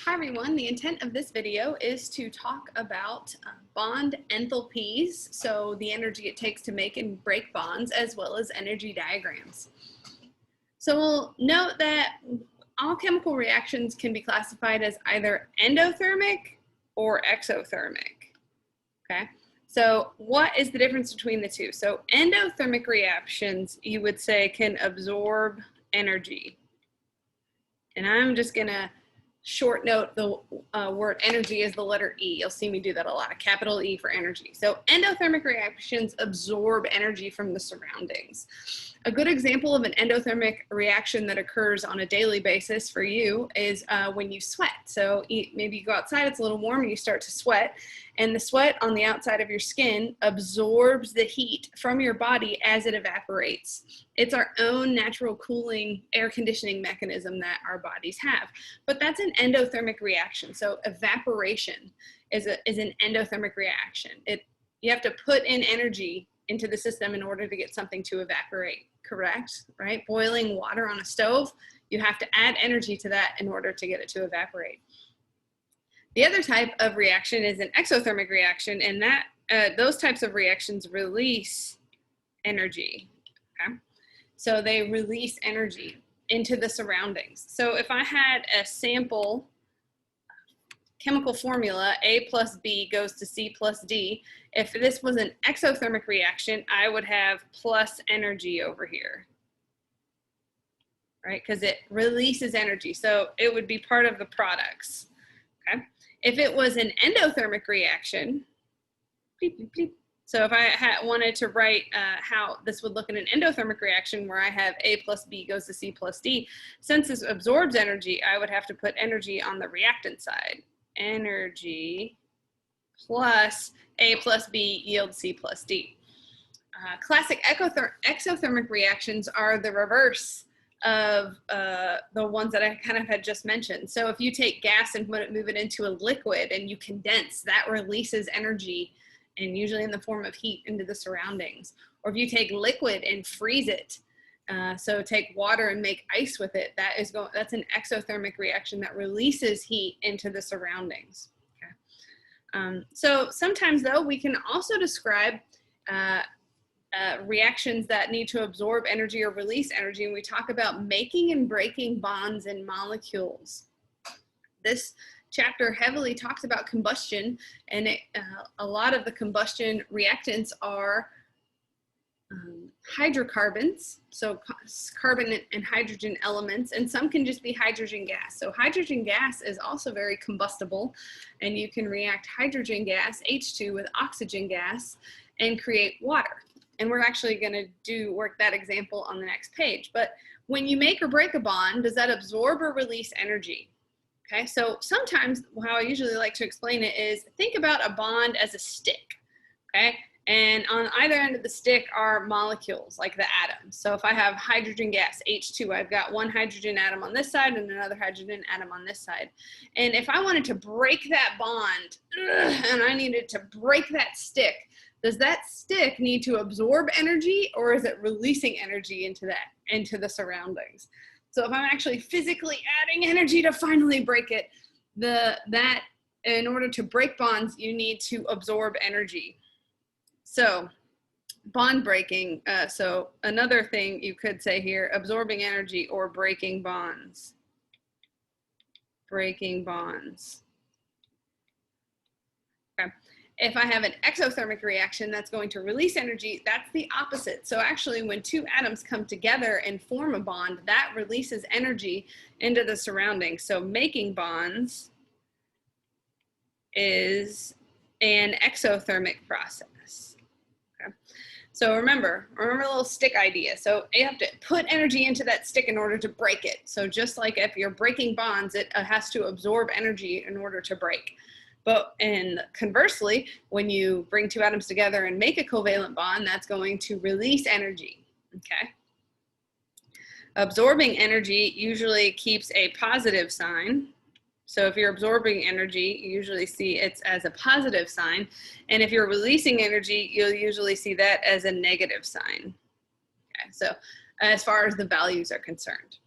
Hi everyone, the intent of this video is to talk about bond enthalpies, so the energy it takes to make and break bonds, as well as energy diagrams. So we'll note that all chemical reactions can be classified as either endothermic or exothermic, okay? So what is the difference between the two? So endothermic reactions, you would say, can absorb energy. And I'm just gonna short note the word energy as the letter E. You'll see me do that a lot, a capital E for energy. So endothermic reactions absorb energy from the surroundings. A good example of an endothermic reaction that occurs on a daily basis for you is when you sweat. So maybe you go outside, it's a little warm, and you start to sweat, and the sweat on the outside of your skin absorbs the heat from your body as it evaporates. It's our own natural cooling air conditioning mechanism that our bodies have. But that's an endothermic reaction. So evaporation is an endothermic reaction. You have to put in energy into the system in order to get something to evaporate, correct? Right? Boiling water on a stove, you have to add energy to that in order to get it to evaporate. The other type of reaction is an exothermic reaction, and those types of reactions release energy. Okay? So they release energy into the surroundings. So if I had a sample chemical formula, A plus B goes to C plus D, if this was an exothermic reaction, I would have plus energy over here, right? Because it releases energy. So it would be part of the products, okay? If it was an endothermic reaction, bleep, bleep, bleep. So if I wanted to write how this would look in an endothermic reaction where I have A plus B goes to C plus D, since this absorbs energy, I would have to put energy on the reactant side. Energy plus A plus B yields C plus D. Classic exothermic reactions are the reverse of the ones that I kind of had just mentioned. So if you take gas and move it into a liquid and you condense, that releases energy, and usually in the form of heat, into the surroundings. Or if you take liquid and freeze it, so take water and make ice with it, that's an exothermic reaction that releases heat into the surroundings. Okay. So sometimes though, we can also describe reactions that need to absorb energy or release energy, and we talk about making and breaking bonds in molecules. This chapter heavily talks about combustion, and a lot of the combustion reactants are hydrocarbons, so carbon and hydrogen elements, and some can just be hydrogen gas. So hydrogen gas is also very combustible, and you can react hydrogen gas, H2, with oxygen gas and create water. And we're actually going to work that example on the next page. But when you make or break a bond, does that absorb or release energy? Okay, so sometimes how I usually like to explain it is, think about a bond as a stick, okay? And on either end of the stick are molecules, like the atoms. So if I have hydrogen gas, H2, I've got one hydrogen atom on this side and another hydrogen atom on this side. And if I wanted to break that bond, and I needed to break that stick, does that stick need to absorb energy, or is it releasing energy into the surroundings? So if I'm actually physically adding energy to finally break it, in order to break bonds, you need to absorb energy. So bond breaking, so another thing you could say here, absorbing energy or breaking bonds. Breaking bonds. Okay. If I have an exothermic reaction that's going to release energy, that's the opposite. So actually when two atoms come together and form a bond, that releases energy into the surroundings. So making bonds is an exothermic process. Okay. So remember the little stick idea. So you have to put energy into that stick in order to break it. So just like if you're breaking bonds, it has to absorb energy in order to break. And conversely, when you bring two atoms together and make a covalent bond, that's going to release energy, okay? Absorbing energy usually keeps a positive sign. So if you're absorbing energy, you usually see it as a positive sign. And if you're releasing energy, you'll usually see that as a negative sign. Okay, so as far as the values are concerned.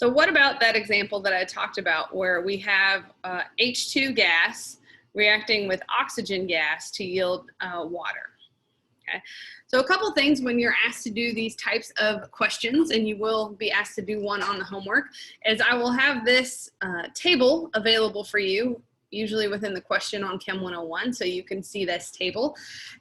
So what about that example that I talked about where we have H2 gas reacting with oxygen gas to yield water? Okay. So a couple things when you're asked to do these types of questions, and you will be asked to do one on the homework, is I will have this table available for you, usually within the question on Chem 101, so you can see this table.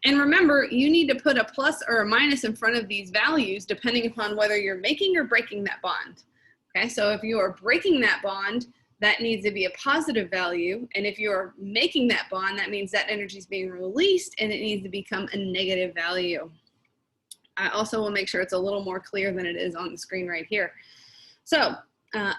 And remember, you need to put a plus or a minus in front of these values depending upon whether you're making or breaking that bond. Okay, so if you are breaking that bond, that needs to be a positive value. And if you're making that bond, that means that energy is being released and it needs to become a negative value. I also will make sure it's a little more clear than it is on the screen right here. So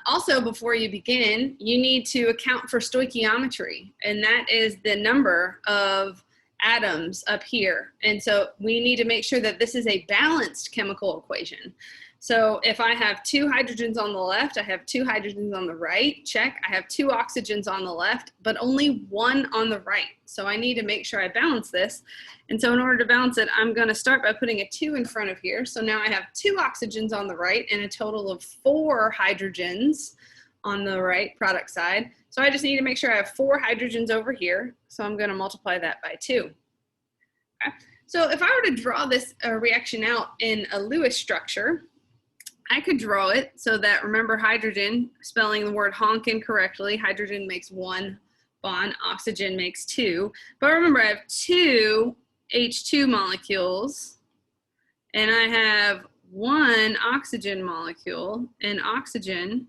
also before you begin, you need to account for stoichiometry, and that is the number of atoms up here. And so we need to make sure that this is a balanced chemical equation. So if I have 2 hydrogens on the left, I have 2 hydrogens on the right, check. I have 2 oxygens on the left, but only 1 on the right. So I need to make sure I balance this. And so in order to balance it, I'm going to start by putting a 2 in front of here. So now I have 2 oxygens on the right and a total of 4 hydrogens on the right product side. So I just need to make sure I have 4 hydrogens over here. So I'm going to multiply that by 2. Okay. So if I were to draw this reaction out in a Lewis structure, I could draw it so that, remember, hydrogen, spelling the word honk incorrectly, hydrogen makes 1 bond, oxygen makes 2. But remember, I have 2 H2 molecules, and I have 1 oxygen molecule, and oxygen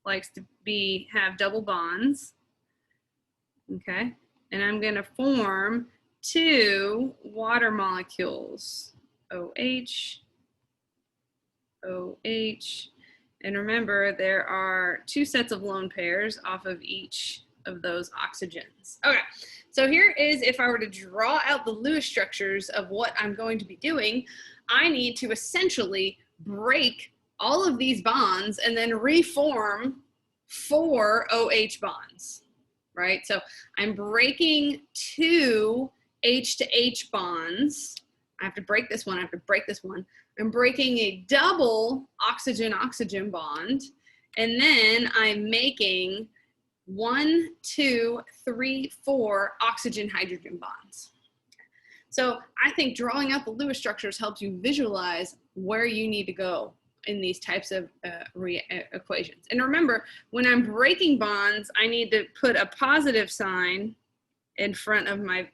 likes to have double bonds, okay? And I'm going to form 2 water molecules, OH, OH, and remember there are 2 sets of lone pairs off of each of those oxygens. Okay, so here is, if I were to draw out the Lewis structures of what I'm going to be doing, I need to essentially break all of these bonds and then reform 4 OH bonds, right? So I'm breaking 2 H to H bonds. I have to break this one, I have to break this one. I'm breaking a double oxygen-oxygen bond, and then I'm making 1, 2, 3, 4 oxygen-hydrogen bonds. So I think drawing out the Lewis structures helps you visualize where you need to go in these types of equations. And remember, when I'm breaking bonds, I need to put a positive sign in front of my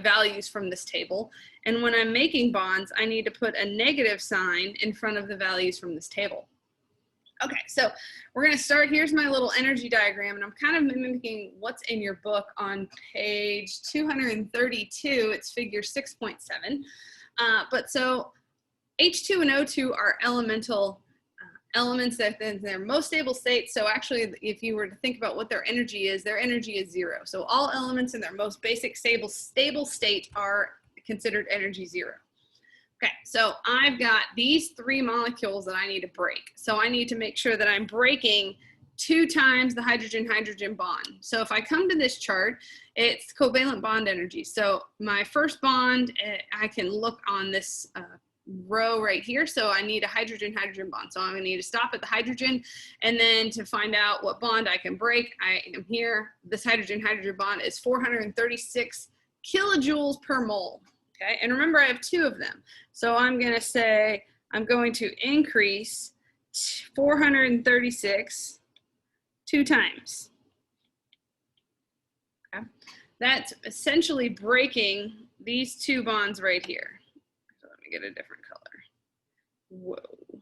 values from this table. And when I'm making bonds, I need to put a negative sign in front of the values from this table. Okay, so we're going to start. Here's my little energy diagram, and I'm kind of mimicking what's in your book on page 232. It's figure 6.7. But so H2 and O2 are elemental elements that in their most stable state. So actually, if you were to think about what their energy is 0. So all elements in their most basic stable state are considered energy 0. Okay, so I've got these 3 molecules that I need to break. So I need to make sure that I'm breaking 2 times the hydrogen-hydrogen bond. So if I come to this chart, it's covalent bond energy. So my first bond, I can look on this row right here. So I need a hydrogen-hydrogen bond. So I'm going to need to stop at the hydrogen, and then to find out what bond I can break, I am here. This hydrogen-hydrogen bond is 436 kilojoules per mole. Okay, and remember I have 2 of them. So I'm going to say I'm going to increase 436 2 times. Okay, that's essentially breaking these 2 bonds right here. So let me get a different color. Whoa.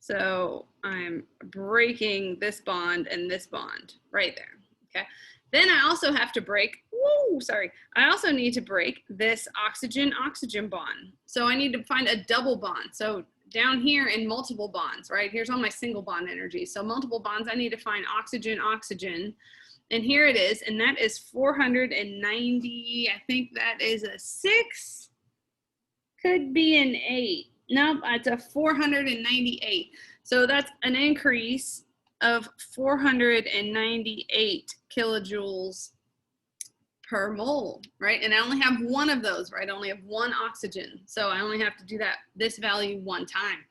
So I'm breaking this bond and this bond right there. Okay. Then I also have to break, I also need to break this oxygen-oxygen bond. So I need to find a double bond. So down here in multiple bonds, right? Here's all my single bond energy. So multiple bonds, I need to find oxygen-oxygen. And here it is, and that is 490, I think that is a 6, could be an 8. Nope, it's a 498. So that's an increase of 498 kilojoules per mole, right? And I only have 1 of those, right? I only have 1 oxygen. So I only have to do this value 1 time.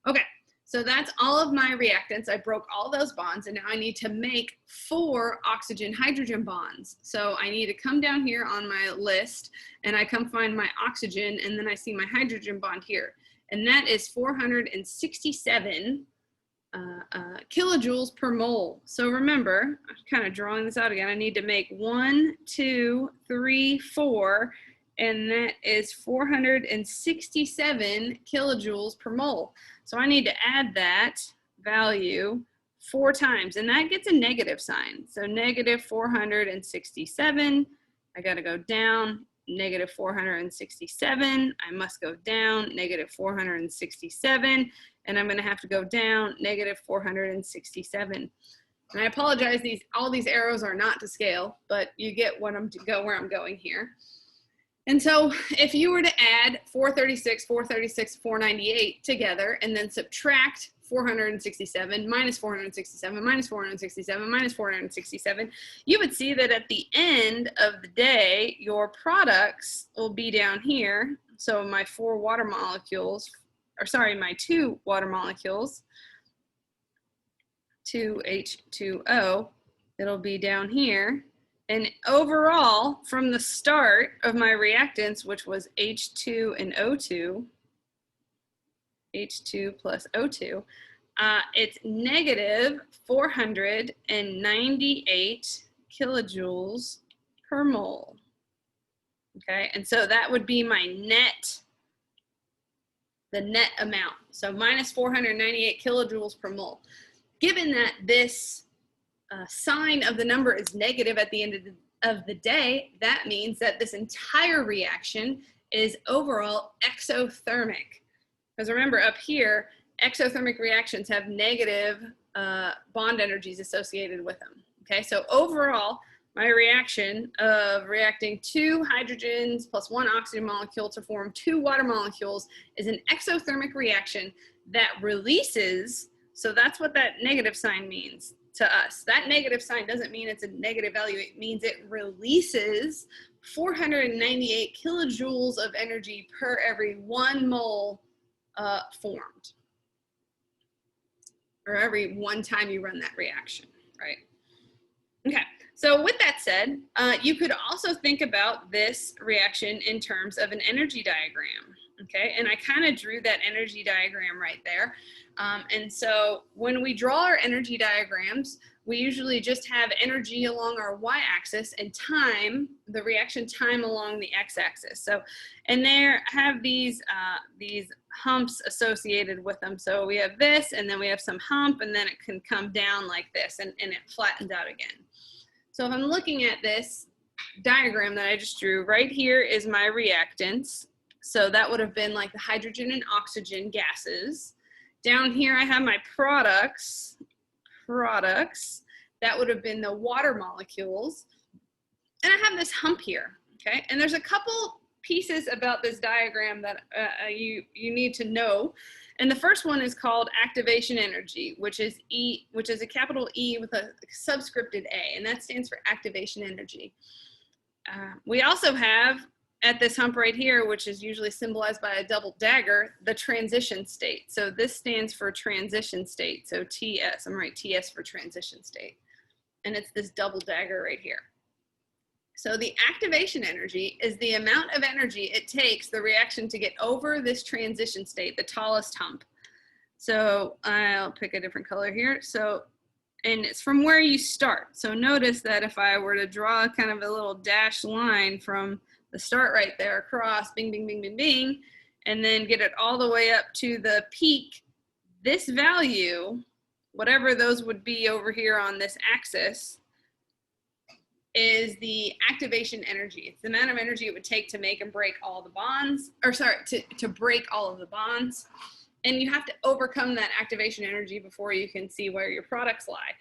Okay, So that's all of my reactants. I broke all those bonds, and now I need to make 4 oxygen-hydrogen bonds. So I need to come down here on my list, and I come find my oxygen, and then I see my hydrogen bond here. And that is 467 kilojoules per mole. So remember, I'm kind of drawing this out again. I need to make 1, 2, 3, 4, and that is 467 kilojoules per mole. So I need to add that value 4 times, and that gets a negative sign. So negative 467, I got to go down, negative 467, I must go down, negative 467, and I'm going to have to go down, negative 467. And I apologize, all these arrows are not to scale, but you get where I'm going here. And so if you were to add 436, 436, 498 together and then subtract 467 minus 467 minus 467 minus 467, you would see that at the end of the day, your products will be down here. So my 2 water molecules, 2H2O, it'll be down here. And overall, from the start of my reactants, which was H2 and O2, H2 plus O2, it's negative 498 kilojoules per mole. Okay, and so that would be my net, the net amount. So minus 498 kilojoules per mole. Given that this sign of the number is negative at the end of the day, that means that this entire reaction is overall exothermic. Because remember, up here, exothermic reactions have negative bond energies associated with them. Okay, so overall, my reaction of reacting 2 hydrogens plus 1 oxygen molecule to form 2 water molecules is an exothermic reaction that releases, so that's what that negative sign means to us. That negative sign doesn't mean it's a negative value. It means it releases 498 kilojoules of energy per every 1 mole formed, or every 1 time you run that reaction, right? Okay, so with that said, you could also think about this reaction in terms of an energy diagram, okay? And I kind of drew that energy diagram right there. And so when we draw our energy diagrams, we usually just have energy along our y-axis and time, the reaction time along the x-axis. So, and there have these humps associated with them. So we have this, and then we have some hump, and then it can come down like this, and it flattens out again. So if I'm looking at this diagram that I just drew, right here is my reactants. So that would have been like the hydrogen and oxygen gases. Down here I have my products. That would have been the water molecules. And I have this hump here, okay? And there's a couple pieces about this diagram that you need to know. And the first one is called activation energy, which is a capital E with a subscripted A, and that stands for activation energy. We also have at this hump right here, which is usually symbolized by a double dagger, the transition state. So this stands for transition state. So TS, I'm going to write TS for transition state. And it's this double dagger right here. So the activation energy is the amount of energy it takes the reaction to get over this transition state, the tallest hump. So I'll pick a different color here. So, and it's from where you start. So notice that if I were to draw kind of a little dashed line from the start right there across, bing, bing, bing, bing, bing, and then get it all the way up to the peak, this value, whatever those would be over here on this axis, is the activation energy. It's the amount of energy it would take to make and break all the bonds, or sorry, to break all of the bonds. And you have to overcome that activation energy before you can see where your products lie.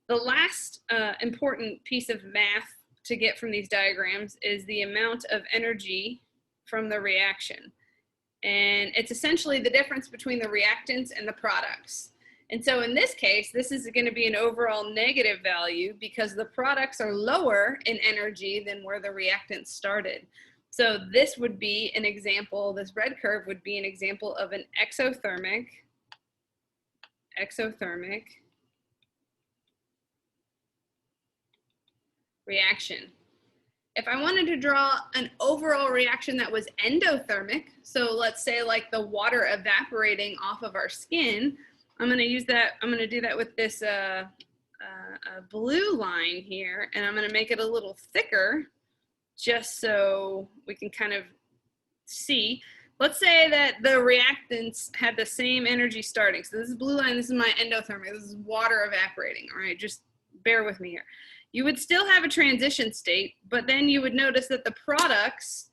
The last important piece of math to get from these diagrams is the amount of energy from the reaction. And it's essentially the difference between the reactants and the products. And so in this case, this is going to be an overall negative value because the products are lower in energy than where the reactants started. So this would be an example, this red curve would be an example of an exothermic exothermic reaction. If I wanted to draw an overall reaction that was endothermic, so let's say like the water evaporating off of our skin, I'm going to use that. I'm going to do that with this blue line here, and I'm going to make it a little thicker just so we can kind of see. Let's say that the reactants had the same energy starting. So this is blue line, this is my endothermic, this is water evaporating, all right? Just bear with me here. You would still have a transition state, but then you would notice that the products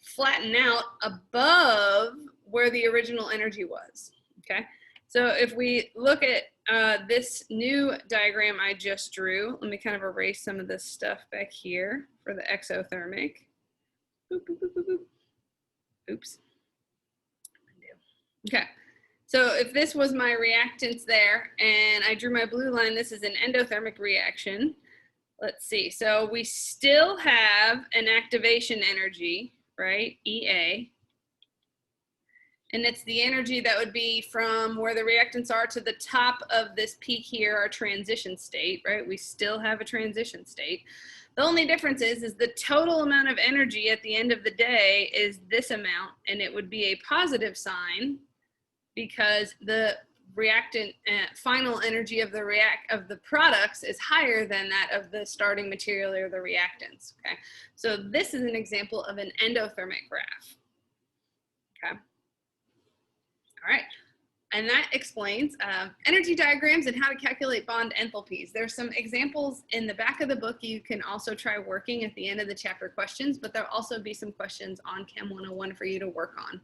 flatten out above where the original energy was, okay? So if we look at this new diagram I just drew, let me kind of erase some of this stuff back here for the exothermic. Boop, boop, boop, boop, boop. Oops. Okay. So if this was my reactants there and I drew my blue line, this is an endothermic reaction. Let's see. So we still have an activation energy, right? EA. And it's the energy that would be from where the reactants are to the top of this peak here, our transition state, right? We still have a transition state. The only difference is the total amount of energy at the end of the day is this amount, and it would be a positive sign because the reactant final energy of the products is higher than that of the starting material or the reactants. Okay, so this is an example of an endothermic graph. Okay. All right, and that explains energy diagrams and how to calculate bond enthalpies. There's some examples in the back of the book you can also try working at the end of the chapter questions, but there'll also be some questions on Chem 101 for you to work on.